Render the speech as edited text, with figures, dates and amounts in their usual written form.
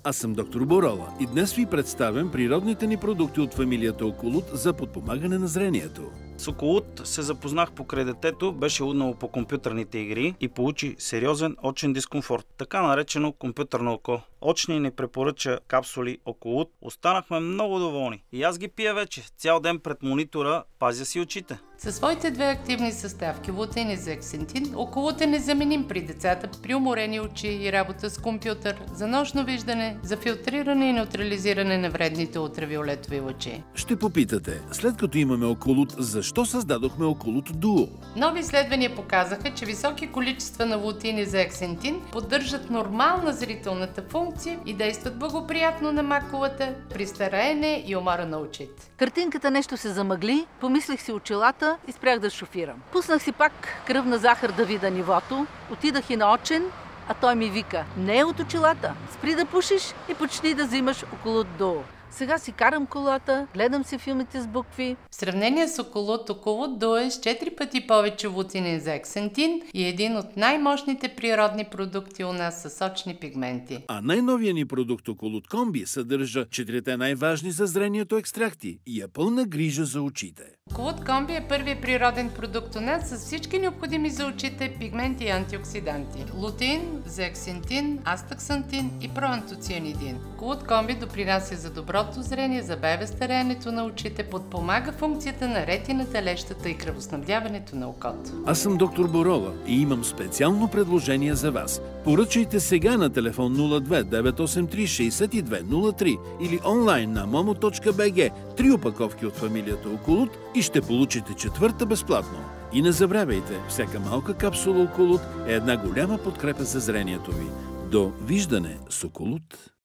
Аз съм доктор Борола и днес ви представям природните ни продукти от фамилията Околут за подпомагане на зрението. С Околут се запознах покрай детето, беше луднало по компютърните игри и получи сериозен очен дискомфорт, така наречено компютърно око. Очни ни препоръча капсули Околут, останахме много доволни. И аз ги пия вече, цял ден пред монитора, пазя си очите. Със своите две активни съставки лутеин и зексантин, Околут е незаменим при децата, при уморени очи и работа с компютър, за нощно виждане, за филтриране и неутрализиране на вредните ултравиолетови лъчи. Ще попитате, след като имаме Околут, защо създадохме Околут Дуо? Нови изследвания показаха, че високи количества на лутеин и зексантин поддържат нормална зрителната функция и действат благоприятно на макулата при стареене и умора на очите. Картинката нещо се замъгли, помислих си очилата и спрях да шофирам. Пуснах си пак кръвна захар да видя нивото, отидах и на очен, а той ми вика: не е от очилата, спри да пушиш и почни да взимаш Околут Дуо. Сега си карам колата, гледам си филмите с букви. В сравнение с Околут, Околут Дуо е с 4 пъти повече лутеин и зексантин и е един от най-мощните природни продукти у нас с очни пигменти. А най-новия ни продукт Околут Комби съдържа 4 най-важни за зрението екстракти и е пълна грижа за очите. Околут Комби е първият природен продукт у нас с всички необходими за очите пигменти и антиоксиданти. Лутеин, зексантин, астаксантин и проантоцианидин. Околут Комби допринася за доброто зрение, забавя стареенето на очите, подпомага функцията на ретината, лещата и кръвоснабдяването на окото. Аз съм доктор Борола и имам специално предложение за вас. Поръчайте сега на телефон 02 983 6203 или онлайн на momo.bg 3 опаковки от фамилията Околут и ще получите 4-та безплатно. И не забравяйте, всяка малка капсула Околут е една голяма подкрепа за зрението ви. До виждане с Околут!